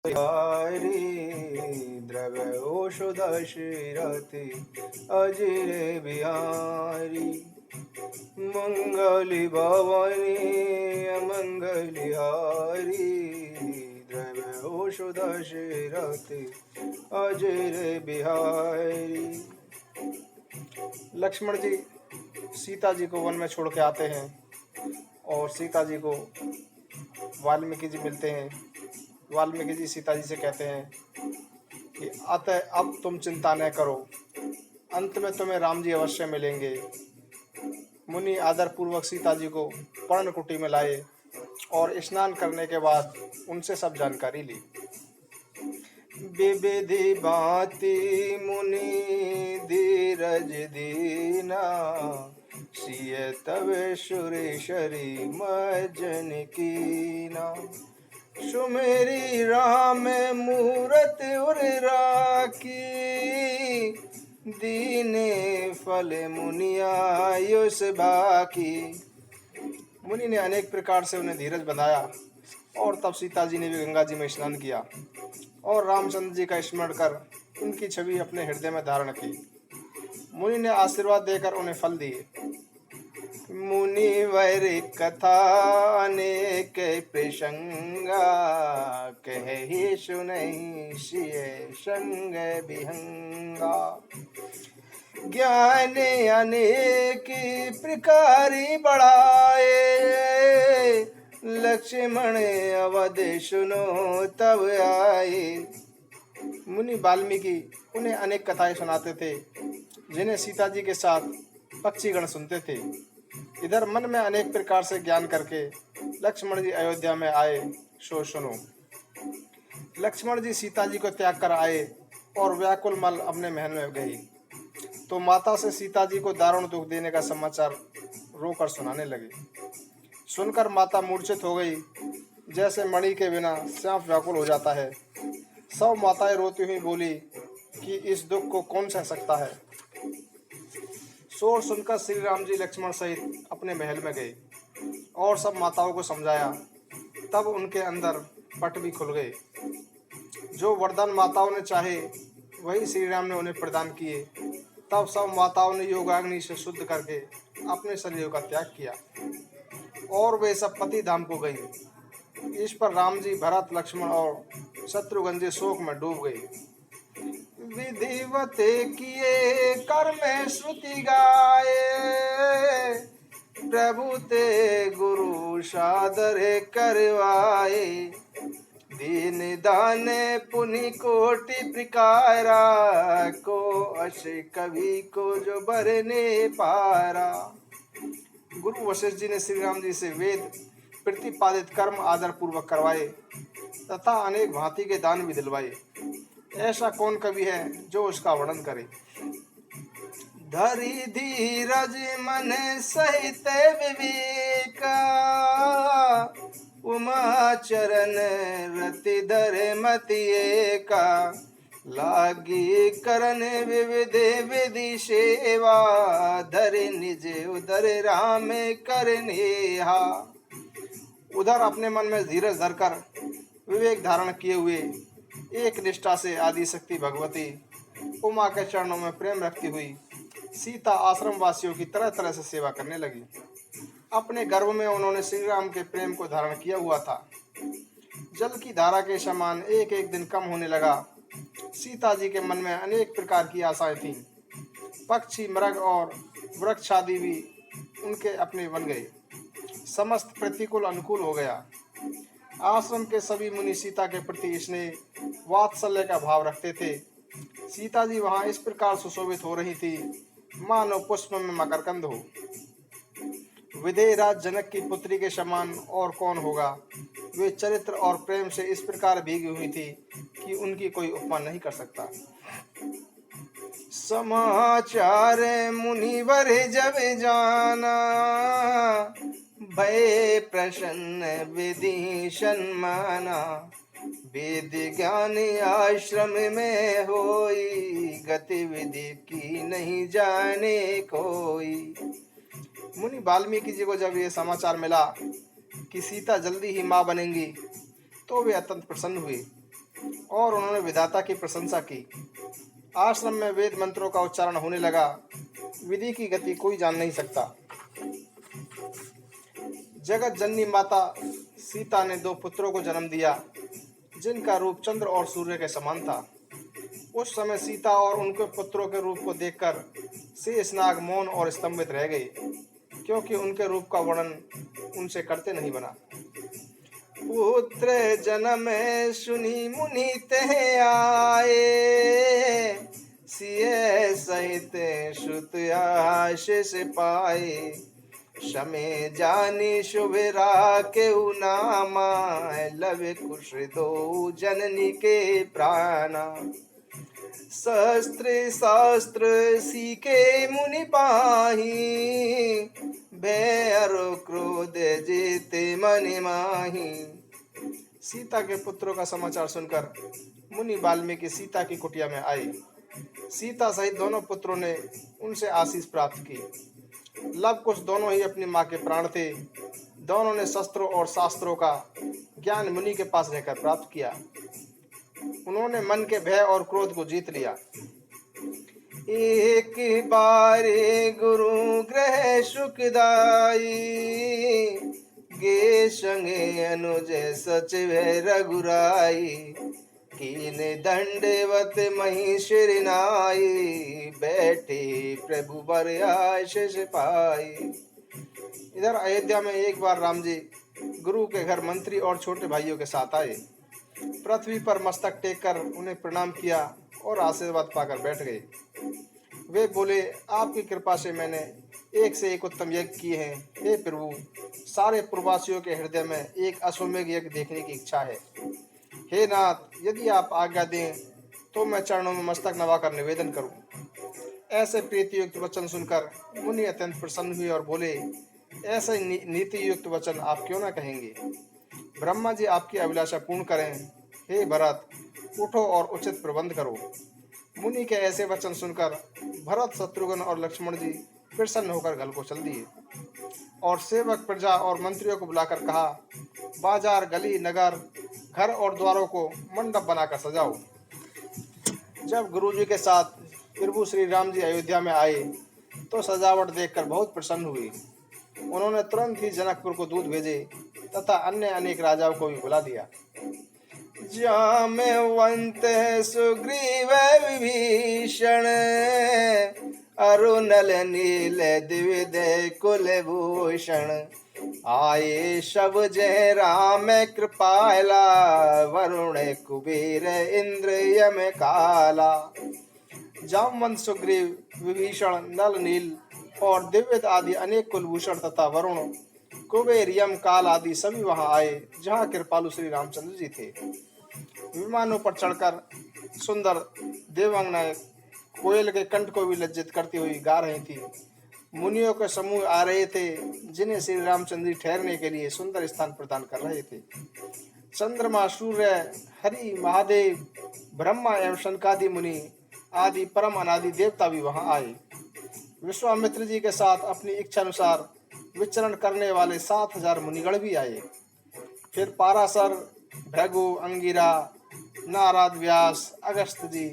बिहारी द्रव्य औषध शिरति अजिरे बिहारी मंगली भवानी अमंगली हारी द्रव्य औषध शिरति अजिरे बिहारी। लक्ष्मण जी सीता जी को वन में छोड़ के आते हैं और सीता जी को वाल्मीकि जी मिलते हैं। वाल्मीकि जी सीता जी से कहते हैं कि अतः अब तुम चिंता न करो, अंत में तुम्हें राम जी अवश्य मिलेंगे। मुनि आदर पूर्वक सीता जी को पर्णकुटी में लाए और स्नान करने के बाद उनसे सब जानकारी ली। विविधि भांति मुनि धीरज दीना, सिय तब सुरेशरी मजन कीना। सुमेरी राम मूरत उर राखी, दीने फल मुनियायुष बाकी। मुनि ने अनेक प्रकार से उन्हें धीरज बंधाया और तब सीता जी ने भी गंगा जी में स्नान किया और रामचंद्र जी का स्मरण कर उनकी छवि अपने हृदय में धारण की। मुनि ने आशीर्वाद देकर उन्हें फल दिए। मुनिवर कथा अनेक प्रसंगा, कहि सुनहि सिय संग विहंगा। ज्ञान अनेक प्रकारी बढ़ाए, लक्ष्मण अवध सुनो तब आए। मुनि वाल्मीकि उन्हें अनेक कथाएं सुनाते थे जिन्हें सीता जी के साथ पक्षीगण सुनते थे। इधर मन में अनेक प्रकार से ज्ञान करके लक्ष्मण जी अयोध्या में आए, सो सुनो। लक्ष्मण जी सीता जी को त्याग कर आए और व्याकुल मल अपने महल में गई तो माता से सीता जी को दारुण दुख देने का समाचार रोकर सुनाने लगे। सुनकर माता मूर्छित हो गई, जैसे मणि के बिना सांप व्याकुल हो जाता है। सब माताएं रोती हुई बोली कि इस दुख को कौन सह सकता है। शोर सुनकर श्री राम जी लक्ष्मण सहित अपने महल में गए और सब माताओं को समझाया। तब उनके अंदर पट भी खुल गए। जो वरदान माताओं ने चाहे वही श्री राम ने उन्हें प्रदान किए। तब सब माताओं ने योगाग्नि से शुद्ध करके अपने शरीरों का त्याग किया और वे सब पति धाम को गई। इस पर राम जी भरत लक्ष्मण और शत्रुघ्न जी शोक में डूब गए। विधिवत किए कर्म श्रुति गाए, प्रभु ते गुरु सादर करवाए। दीन दान पुनि कोटि प्रकारा, को अश कवि को जो बरने पारा। गुरु वशिष्ठ जी ने श्री राम जी से वेद प्रतिपादित कर्म आदर पूर्वक करवाए तथा अनेक भांति के दान भी दिलवाए। ऐसा कौन कवि है जो उसका वर्णन करे। धरि धीरज मन सहित विवेका, उमा चरण रति धर मति एका। लागी करन विविध विधि सेवा, धरि निज उदर राम करनेहा। उधर अपने मन में धीरज धरकर विवेक धारण किए हुए एक निष्ठा से आदि शक्ति भगवती उमा के चरणों में प्रेम रखती हुई सीता आश्रम वासियों की तरह तरह से सेवा करने लगी। अपने गर्भ में उन्होंने श्री राम के प्रेम को धारण किया हुआ था। जल की धारा के समान एक एक दिन कम होने लगा। सीता जी के मन में अनेक प्रकार की आशाएं थीं। पक्षी मृग और वृक्ष आदि भी उनके अपने बन गए। समस्त प्रतिकूल अनुकूल हो गया। आश्रम के सभी मुनि सीता के प्रति स्नेह वात्सल्य का भाव रखते थे। सीता जी वहां इस प्रकार सुशोभित हो रही थी मानो पुष्प में मकरकंद हो। विदेह राज जनक की पुत्री के समान और कौन होगा। वे चरित्र और प्रेम से इस प्रकार भीगी हुई थी कि उनकी कोई उपमा नहीं कर सकता। समाचार मुनिवर जब जाना, भय प्रसन्न विधि सन्माना। वेद ज्ञान आश्रम में होई, गतिविधि की नहीं जाने कोई। मुनि वाल्मीकि जी को जब ये समाचार मिला कि सीता जल्दी ही माँ बनेंगी तो वे अत्यंत प्रसन्न हुए। और उन्होंने विधाता की प्रशंसा की। आश्रम में वेद मंत्रों का उच्चारण होने लगा। विधि की गति कोई जान नहीं सकता। जगत जननी माता सीता ने 2 पुत्रों को जन्म दिया, जिनका रूप चंद्र और सूर्य के समान था। उस समय सीता और उनके पुत्रों के रूप को देखकर शेषनाग मौन और स्तंभित रह गए, क्योंकि उनके रूप का वर्णन उनसे करते नहीं बना। पुत्र जन्म सुनी मुनि ते आए, सिय सहित श्रुत आशीष पाए। शमे जानी शुभ राके नामा, लव कुश दो जननी के प्राणा। शस्त्र शास्त्र सीखे मुनि पाही, भय अरु क्रोध जीते मनि माही। सीता के पुत्रों का समाचार सुनकर मुनि वाल्मीकि सीता की कुटिया में आए। सीता सहित दोनों पुत्रों ने उनसे आशीष प्राप्त की। लव कुश दोनों ही अपनी माँ के प्राण थे। दोनों ने शस्त्रों और शास्त्रों का ज्ञान मुनि के पास रहकर प्राप्त किया। उन्होंने मन के भय और क्रोध को जीत लिया। एक बारे गुरु ग्रह सुखदाई, गे संगे अनुज सचिव रघुराई। कीन दंडवत महिषिर नाई, बैठे प्रभु बर आशीष पाई। इधर अयोध्या में एक बार राम जी गुरु के घर मंत्री और छोटे भाइयों के साथ आए। पृथ्वी पर मस्तक टेक कर उन्हें प्रणाम किया और आशीर्वाद पाकर बैठ गए। वे बोले, आपकी कृपा से मैंने एक से एक उत्तम यज्ञ किए हैं। हे प्रभु, सारे प्रवासियों के हृदय में एक अश्वमेघ यज्ञ देखने की इच्छा है। हे नाथ, यदि आप आज्ञा दें तो मैं चरणों में मस्तक नवाकर निवेदन करूं। ऐसे प्रीति युक्त वचन सुनकर मुनि अत्यंत प्रसन्न हुए और बोले, ऐसे नीति युक्त वचन आप क्यों न कहेंगे। ब्रह्मा जी आपकी अभिलाषा पूर्ण करें। हे भरत, उठो और उचित प्रबंध करो। मुनि के ऐसे वचन सुनकर भरत, शत्रुघ्न और लक्ष्मण जी प्रसन्न होकर घर को चल दिए और सेवक, प्रजा और मंत्रियों को बुलाकर कहा, बाजार, गली, नगर, घर और द्वारों को मंडप बनाकर सजाओ। जब गुरुजी के साथ प्रभु श्री राम जी अयोध्या में आए तो सजावट देखकर बहुत प्रसन्न हुए। उन्होंने तुरंत ही जनकपुर को दूत भेजे तथा अन्य अनेक राजाओं को भी बुला दिया। जाम्बवंत सुग्रीव विभीषण, अरुणल नील द्विविध कुलभूषण। आए सब जय राम कृपाला, वरुण कुबेर इंद्र यम काला। जामवंत, सुग्रीव, विभीषण, नल, नील और दिव्य आदि अनेक कुलभूषण तथा वरुण, कुबेर, यम, काल आदि सभी वहां आए जहां कृपालु श्री रामचंद्र जी थे। विमानों पर चढ़कर सुंदर देवांगनाएं कोयल के कंठ को भी लज्जित करती हुई गा रही थी। मुनियों के समूह आ रहे थे जिन्हें श्री रामचंद्र जी ठहरने के लिए सुंदर स्थान प्रदान कर रहे थे। चंद्रमा, सूर्य, हरि, महादेव, ब्रह्मा एवं शनकादि मुनि आदि परम अनादि देवता भी वहां आए। विश्वामित्र जी के साथ अपनी इच्छा अनुसार विचरण करने वाले 7000 मुनिगण भी आए। फिर पाराशर, भृगु, अंगिरा, नारद, व्यास, अगस्त्य जी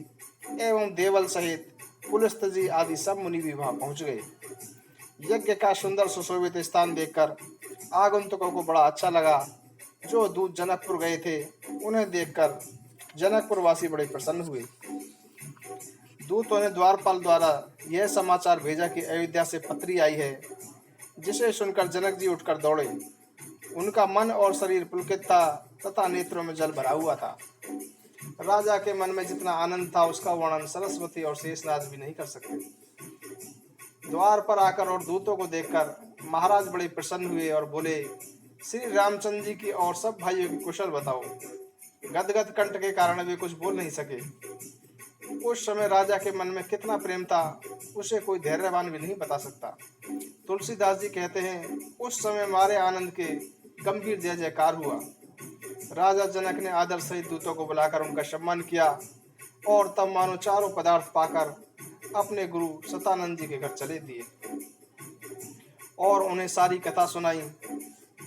एवं देवल सहित पुलस्त जी आदि सब मुनि भी वहां पहुंच गए। यज्ञ का सुंदर सुशोभित स्थान देखकर आगंतुकों को बड़ा अच्छा लगा। जो दूत जनकपुर गए थे उन्हें देखकर जनकपुर वासी बड़े प्रसन्न हुए। दूतों ने द्वारपाल द्वारा यह समाचार भेजा कि अयोध्या से पत्री आई है, जिसे सुनकर जनक जी उठकर दौड़े। उनका मन और शरीर पुलकित था तथा नेत्रों में जल भरा हुआ था। राजा के मन में जितना आनंद था उसका वर्णन सरस्वती और शेषनाग भी नहीं कर सकते। द्वार पर आकर और दूतों को देखकर महाराज बड़े प्रसन्न हुए और बोले, श्री रामचंद्र जी की और सब भाइयों की कुशल बताओ। गदगद कंठ के कारण वे कुछ बोल नहीं सके। उस समय राजा के मन में कितना प्रेम था उसे कोई धैर्यवान भी नहीं बता सकता। तुलसीदास जी कहते हैं, उस समय मारे आनंद के गंभीर जय जयकार हुआ। राजा जनक ने आदर सहित दूतों को बुलाकर उनका सम्मान किया और तब मानो चारों पदार्थ पाकर अपने गुरु सतानंद जी के घर चले दिए और उन्हें सारी कथा सुनाई।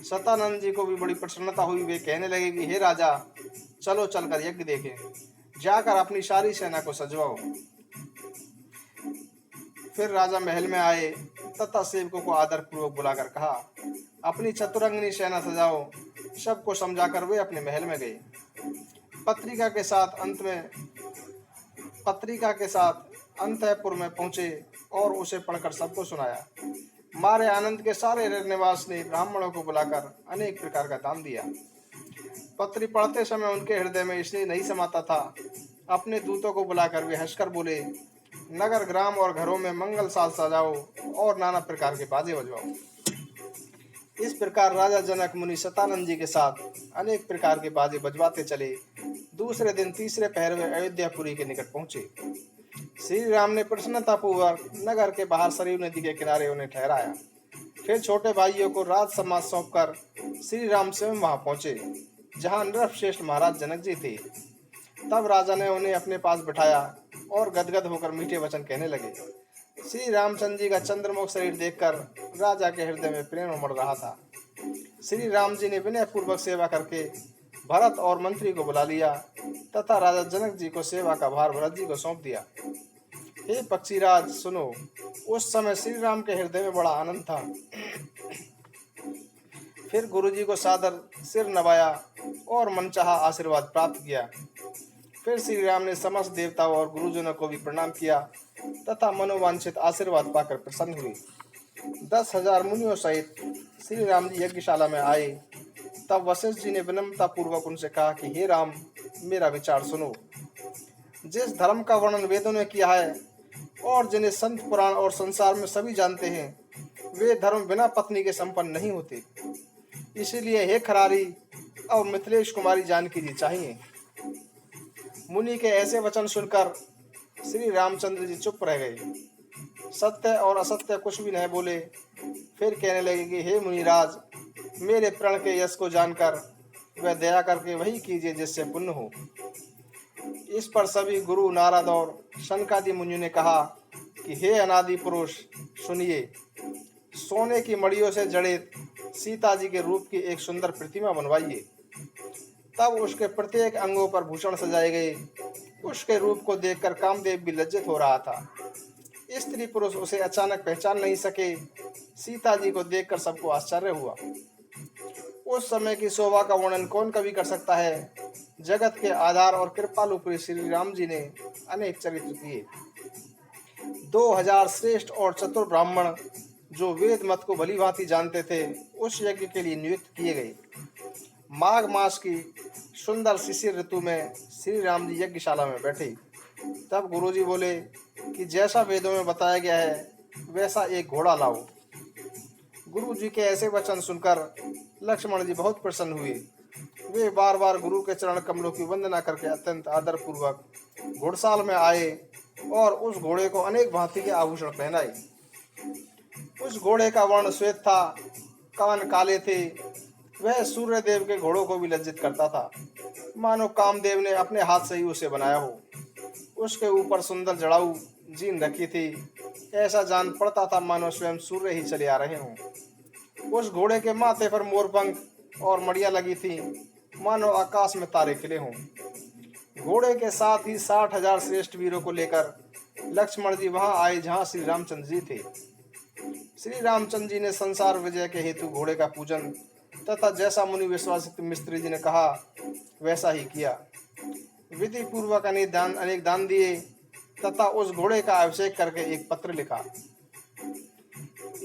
सतानंद जी को भी बड़ी प्रसन्नता हुई। वे कहने लगे कि हे राजा, चलो चलकर यज्ञ देखें, जाकर अपनी सारी सेना को सजवाओ। फिर राजा महल में आए तथा सेवकों को आदर पूर्वक बुलाकर कहा, अपनी चतुरंगिनी सेना सजाओ। सबको समझाकर वे अपने महल में गए। पत्रिका के साथ अंत में पत्रिका के साथ अंतःपुर में पहुंचे और उसे पढ़कर सबको सुनाया। मारे आनंद के सारे निवास ने ब्राह्मणों को बुलाकर अनेक प्रकार का दान दिया। पत्री पढ़ते समय उनके हृदय में इसलिए नहीं समाता था। अपने दूतों को बुलाकर वे हंसकर बोले, नगर ग्राम और घरों में मंगल साज सजाओ और नाना प्रकार के बाजे बजवाओ। इस प्रकार राजा जनक मुनि सतानंद जी के साथ अनेक प्रकार के बाजे बजवाते चले। दूसरे दिन तीसरे पहर में अयोध्यापुरी के निकट पहुंचे। श्री राम ने प्रसन्नतापूर्वक नगर के बाहर सरयू नदी के किनारे उन्हें ठहराया। फिर छोटे भाइयों को राज समाज सौंपकर श्री राम स्वयं वहां पहुंचे, जहां नृपश्रेष्ठ महाराज जनक जी थे। तब राजा ने उन्हें अपने पास बिठाया और गदगद होकर मीठे वचन कहने लगे। श्री रामचंद्र जी का चंद्रमुख शरीर देखकर राजा के हृदय में प्रेम उमड़ रहा था। श्री राम जी ने विनय पूर्वक सेवा करके भरत और मंत्री को बुला लिया तथा राजा जनक जी को सेवा का भार भरत जी को सौंप दिया। हे पक्षीराज सुनो, उस समय श्री राम के हृदय में बड़ा आनंद था। फिर गुरुजी को सादर सिर नवाया और मनचाहा आशीर्वाद प्राप्त किया। फिर श्री राम ने समस्त देवताओं और गुरुजनों को भी प्रणाम किया तथा मनोवांछित आशीर्वाद पाकर प्रसन्न हुए। 10,000 मुनियों सहित श्री राम जी यज्ञशाला में आए। तब वशिष्ठ जी ने विनम्रता पूर्वक उनसे कहा कि हे राम, मेरा विचार सुनो। जिस धर्म का वर्णन वेदों ने किया है और जिन्हें संत पुराण और संसार में सभी जानते हैं, वे धर्म बिना पत्नी के संपन्न नहीं होते। इसीलिए हे खरारी और मिथिलेश कुमारी जानकी जी चाहिए। मुनि के ऐसे वचन सुनकर श्री रामचंद्र जी चुप रह गए, सत्य और असत्य कुछ भी नहीं बोले। फिर कहने लगे कि हे मुनिराज, मेरे प्रण के यश को जानकर वह दया करके वही कीजिए जिससे पुण्य हो। इस पर सभी गुरु नारद और शनकादि मुनियों ने कहा कि हे अनादि पुरुष सुनिए, सोने की मड़ियों से जड़ित सीता जी के रूप की एक सुंदर प्रतिमा बनवाइए। तब उसके प्रत्येक अंगों पर भूषण सजाए गए। उसके रूप को देखकर कामदेव भी लज्जित हो रहा था। स्त्री पुरुष उसे अचानक पहचान नहीं सके। सीता जी को देखकर सबको आश्चर्य हुआ। उस समय की शोभा का वर्णन कौन कवि कर सकता है। जगत के आधार और कृपालु पुरुष श्री राम जी ने अनेक चरित्र किए। 2000 श्रेष्ठ और चतुर ब्राह्मण जो वेद मत को भली भांति जानते थे, उस यज्ञ के लिए नियुक्त किए गए। माघ मास की सुंदर शिशिर ऋतु में श्री राम जी यज्ञशाला में बैठे। तब गुरुजी बोले कि जैसा वेदों में बताया गया है वैसा एक घोड़ा लाओ। गुरु जी के ऐसे वचन सुनकर लक्ष्मण जी बहुत प्रसन्न हुए। वे बार बार गुरु के चरण कमलों की वंदना करके अत्यंत आदर पूर्वक घोड़साल में आए और उस घोड़े को अनेक भांति के आभूषण पहनाए। उस घोड़े का वर्ण श्वेत था, कान काले थे। वह सूर्य देव के घोड़ों को भी लज्जित करता था, मानो कामदेव ने अपने हाथ से ही उसे बनाया हो। उसके ऊपर सुंदर जड़ाऊ जीन रखी थी। ऐसा जान पड़ता था मानो स्वयं सूर्य ही चले आ रहे हों। उस घोड़े के माथे पर मोरपंख और मड़ियां लगी थी, मानो आकाश में तारे खिले हों। घोड़े के साथ ही 60,000 श्रेष्ठ वीरों को लेकर लक्ष्मण जी वहां आए जहां श्री रामचंद्र जी थे। श्री रामचंद्र जी ने संसार विजय के हेतु घोड़े का पूजन तथा जैसा मुनि विश्वासित मिस्त्री जी ने कहा वैसा ही किया। विधि पूर्वक अनेक दान दिए तथा उस घोड़े का अभिषेक करके एक पत्र लिखा।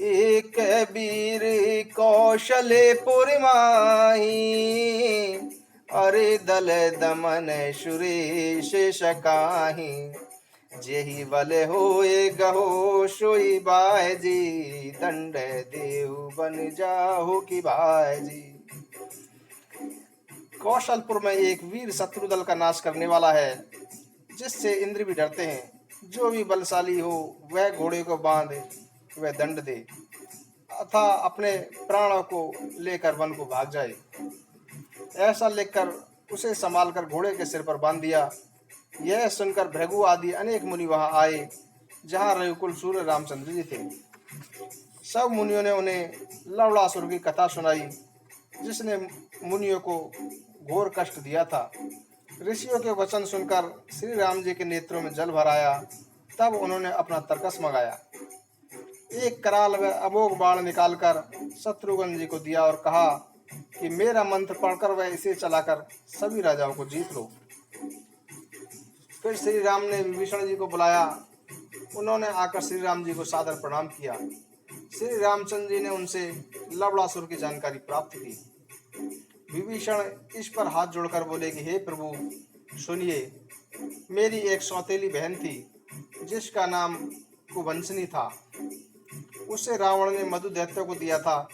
एक वीर कौशले पुरमाही, अरे दल दमन सुरेश सकाही। जेहि बल होए गहो सोई बाजी, दंड देव बन जाहो की बाजी। कौशलपुर में एक वीर शत्रु दल का नाश करने वाला है, जिससे इंद्र भी डरते हैं। जो भी बलशाली हो वह घोड़े को बांध वह दंड दे अथा अपने प्राणों को लेकर वन को भाग जाए। ऐसा लिखकर उसे संभालकर घोड़े के सिर पर बांध दिया। यह सुनकर भृगु आदि अनेक मुनि वहां आए, जहां रघुकुल सूर्य रामचंद्र जी थे। सब मुनियों ने उन्हें लवणासुर की कथा सुनाई, जिसने मुनियों को घोर कष्ट दिया था। ऋषियों के वचन सुनकर श्री राम जी के नेत्रों में जल भर आया। तब उन्होंने अपना तरकस मंगाया, एक कराल व अमोघ बाण निकालकर शत्रुघ्न जी को दिया और कहा कि मेरा मंत्र पढ़कर वह इसे चलाकर सभी राजाओं को जीत लो। फिर श्री राम ने विभीषण जी को बुलाया। उन्होंने आकर श्री राम जी को सादर प्रणाम किया। श्री रामचंद्र जी ने उनसे लवणासुर की जानकारी प्राप्त की। विभीषण इस पर हाथ जोड़कर बोले कि हे प्रभु सुनिए, मेरी एक सौतेली बहन थी जिसका नाम कुवंशनी था। उसे रावण ने मधु दैत्य को दिया था।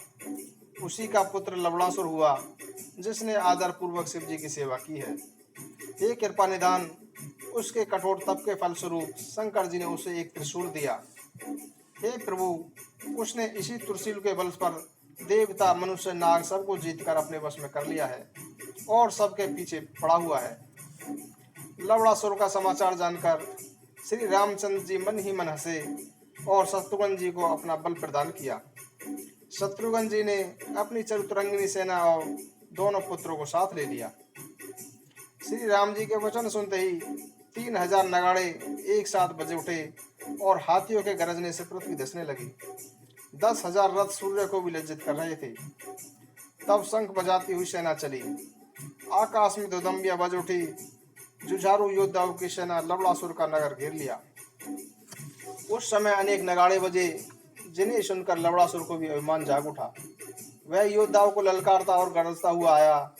उसी का पुत्र लवणासुर हुआ जिसने आदर पूर्वक शिव जी की सेवा की है। हे कृपा निधान, उसके कठोर तप के फलस्वरूप शंकर जी ने उसे एक त्रिशूल दिया। हे प्रभु, उसने इसी त्रिशूल के बल पर देवता मनुष्य नाग सबको जीतकर अपने वश में कर लिया है और सबके पीछे पड़ा हुआ है। लवणासुर का समाचार जानकर श्री रामचंद्र जी मन ही मन हंसे और शत्रुघ्न जी को अपना बल प्रदान किया। शत्रुघ्न जी ने अपनी चतुरंगिनी सेना और दोनों पुत्रों को साथ ले लिया। श्री राम जी के वचन सुनते ही 3000 नगाड़े एक साथ बजे उठे और हाथियों के गरजने से पृथ्वी धंसने लगी। 10,000 रथ सूर्य को भी लज्जित कर रहे थे। तब शंख बजाती हुई सेना चली। आकाश में दुदम्बियां बज उठी। जुझारू योद्धाओं की सेना लवणासुर का नगर घेर लिया। उस समय अनेक नगाड़े बजे, जिन्हें सुनकर लवणासुर को भी अभिमान जाग उठा। वह योद्धाओं को ललकारता और गरजता हुआ आया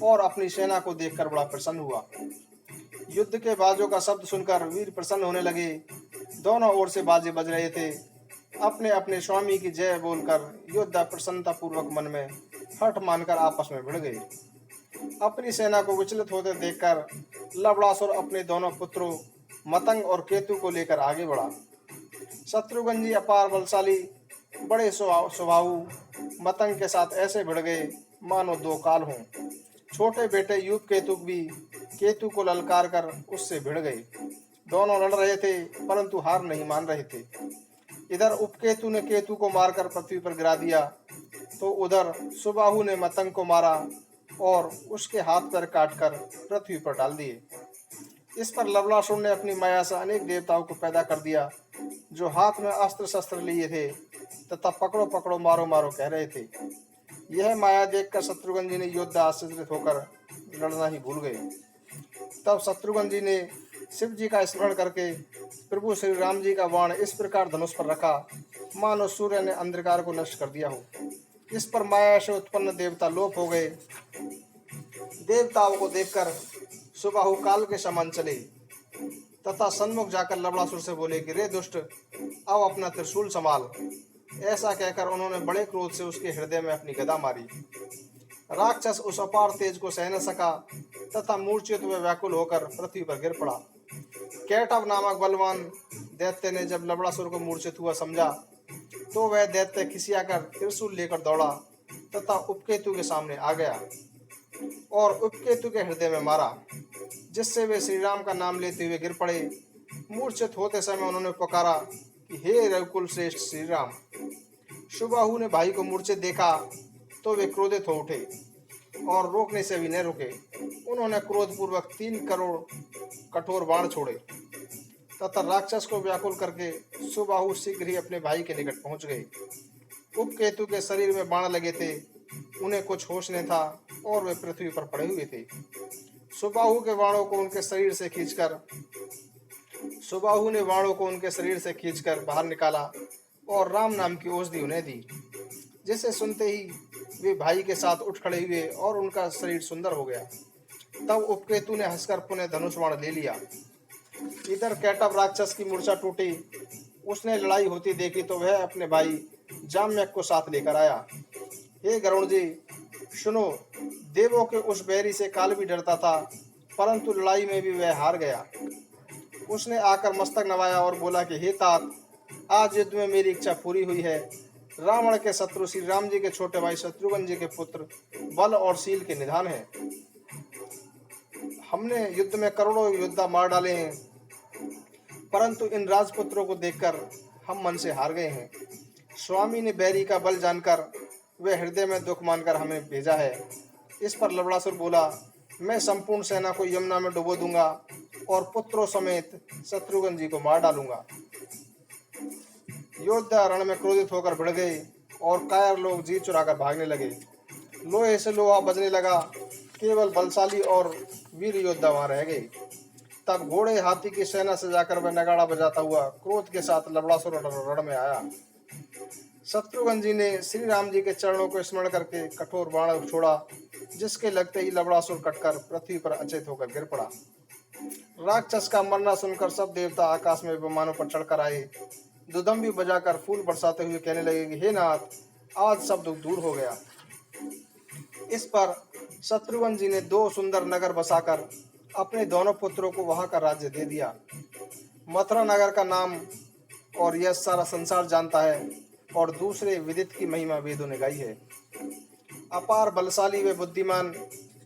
और अपनी सेना को देखकर बड़ा प्रसन्न हुआ। युद्ध के बाजों का शब्द सुनकर वीर प्रसन्न होने लगे। दोनों ओर से बाजे बज रहे थे। अपने अपने स्वामी की जय बोलकर योद्धा प्रसन्नता पूर्वक मन में हठ मानकर आपस में भिड़ गए। अपनी सेना को विचलित होते देखकर लवणासुर अपने दोनों पुत्रों मतंग और केतु को लेकर आगे बढ़ा। शत्रुघ्न जी अपार बलशाली, बड़े स्वभाव मतंग के साथ ऐसे भिड़ गए मानो दो काल हों। छोटे बेटे युग केतु भी केतु को ललकार कर उससे भिड़ गए। दोनों लड़ रहे थे परंतु हार नहीं मान रहे थे। इधर उपकेतु ने केतु को मारकर पृथ्वी पर गिरा दिया तो उधर सुबाहु ने मतंग को मारा और उसके हाथ पैर काटकर पृथ्वी पर डाल दिए। इस पर लवणासुर ने अपनी माया से अनेक देवताओं को पैदा कर दिया जो हाथ में अस्त्र शस्त्र लिए थे तथा पकड़ो पकड़ो मारो मारो कह रहे थे। यह माया देखकर शत्रुघ्न जी ने योद्धा आश्चर्यचकित होकर लड़ना ही भूल गए। तब शत्रुघ्न जी ने शिव जी का स्मरण करके प्रभु श्री राम जी का बाण इस प्रकार धनुष पर रखा मानो सूर्य ने अंधकार को नष्ट कर दिया हो। इस पर माया से उत्पन्न देवता लोप हो गए। देवताओं को देखकर सुबाहु काल के समान चले तथा सन्मुख जाकर लवणासुर से बोले कि रे दुष्ट, अब अपना त्रिशूल संभाल। ऐसा कहकर उन्होंने बड़े क्रोध से उसके हृदय में अपनी गदा मारी। राक्षस उस अपार तेज को सह न सका तथा मूर्छित हुए व्याकुल होकर पृथ्वी पर गिर पड़ा। कैटव नामक बलवान दैत्य ने जब लवणासुर को मूर्छित हुआ समझा तो वह दैत्य खिसियाकर त्रिशूल लेकर दौड़ा तथा उपकेतु के सामने आ गया और उपकेतु के हृदय में मारा, जिससे वे श्री राम का नाम लेते हुए गिर पड़े। मूर्छित होते समय उन्होंने पुकारा कि हे रघुकुल श्रेष्ठ श्री राम। सुबाहु ने भाई को मूर्छित देखा तो वे क्रोधित हो उठे और रोकने से भी न रुके। उन्होंने क्रोधपूर्वक 3 करोड़ कठोर बाण छोड़े तथा राक्षस को व्याकुल करके सुबाहु शीघ्र ही अपने भाई के निकट पहुंच गए। उपकेतु के शरीर में बाण लगे थे, उन्हें कुछ होश नहीं था और वे पृथ्वी पर पड़े हुए थे। सुबाहु ने बाणों को उनके शरीर से खींचकर बाहर निकाला और राम नाम की औषधि उन्हें दी, जिसे सुनते ही वे भाई के साथ उठ खड़े हुए और उनका शरीर सुंदर हो गया। तब उपकेतु ने हंसकर पुनः धनुष बाण ले लिया। इधर कैटव राक्षस की मूर्छा टूटी। उसने लड़ाई होती देखी तो वह अपने भाई जाम्यक को साथ लेकर आया। हे गरुण जी सुनो, देवों के उस बैरी से काल भी डरता था परंतु लड़ाई में भी वह हार गया। उसने आकर मस्तक नवाया और बोला कि हे तात, आज युद्ध में मेरी इच्छा पूरी हुई है। रावण के शत्रु श्री राम जी के छोटे भाई शत्रुघ्न जी के पुत्र बल और शील के निधान हैं। हमने युद्ध में करोड़ों योद्धा मार डाले हैं परंतु इन राजपुत्रों को देखकर हम मन से हार गए हैं। स्वामी ने बैरी का बल जानकर वे हृदय में दुख मानकर हमें भेजा है। इस पर लवणासुर बोला मैं संपूर्ण सेना को यमुना में डुबो दूंगा और पुत्रों समेत शत्रुघ्न जी को मार डालूंगा। योद्धा रण में क्रोधित होकर भिड़ गए और कायर लोग जीत चुराकर भागने लगे। लोहे से लोहा बजने लगा, केवल बलशाली और वीर योद्धा वहां रह गए। तब घोड़े हाथी की सेना से जाकर वह नगाड़ा बजाता हुआ क्रोध के साथ लबड़ासुर रण में आया। शत्रुघ्न जी ने श्री राम जी के चरणों को स्मरण करके कठोर बाण छोड़ा, जिसके लगते ही लबड़ासुर कटकर पृथ्वी पर अचेत होकर गिर पड़ा। राक्षस का मरना सुनकर सब देवता आकाश में विमानों पर चढ़कर आए, दुदम्बी बजाकर फूल बरसाते हुए कहने लगे कि हे नाथ, आज सब दुख दूर हो गया। इस पर शत्रुघ्न जी ने 2 सुंदर नगर बसाकर अपने दोनों पुत्रों को वहां का राज्य दे दिया। मथुरा नगर का नाम और यह सारा संसार जानता है, और दूसरे विदित की महिमा वेदों ने गाई है। अपार बलशाली व बुद्धिमान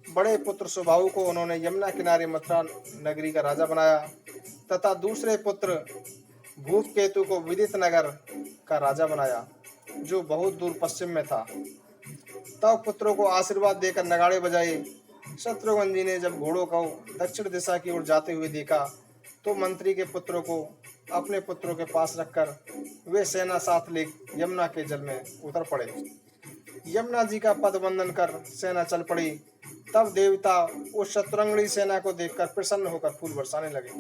बड़े पुत्र सुबाहु को उन्होंने यमुना किनारे मथुरा नगरी का राजा बनाया तथा दूसरे पुत्र भूपकेतु को विदित नगर का राजा बनाया, जो बहुत दूर पश्चिम में था। तब पुत्रों को आशीर्वाद देकर नगाड़े बजाए। शत्रुघ्न जी ने जब घोड़ों को दक्षिण दिशा की ओर जाते हुए देखा तो मंत्री के पुत्रों को अपने पुत्रों के पास रखकर वे सेना साथ ले यमुना के जल में उतर पड़े। यमुना जी का पद वंदन कर सेना चल पड़ी। तब देवता उस शतरंगणी सेना को देखकर प्रसन्न होकर फूल बरसाने लगे।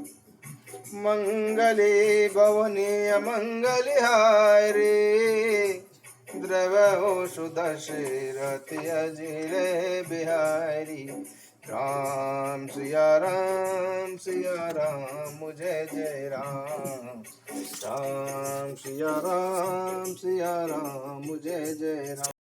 मंगले भवने अमंगल हारे, द्रवो सुदशरथ अजिर बिहारी। राम सिया राम जय जय राम। राम सिया राम जय जय राम।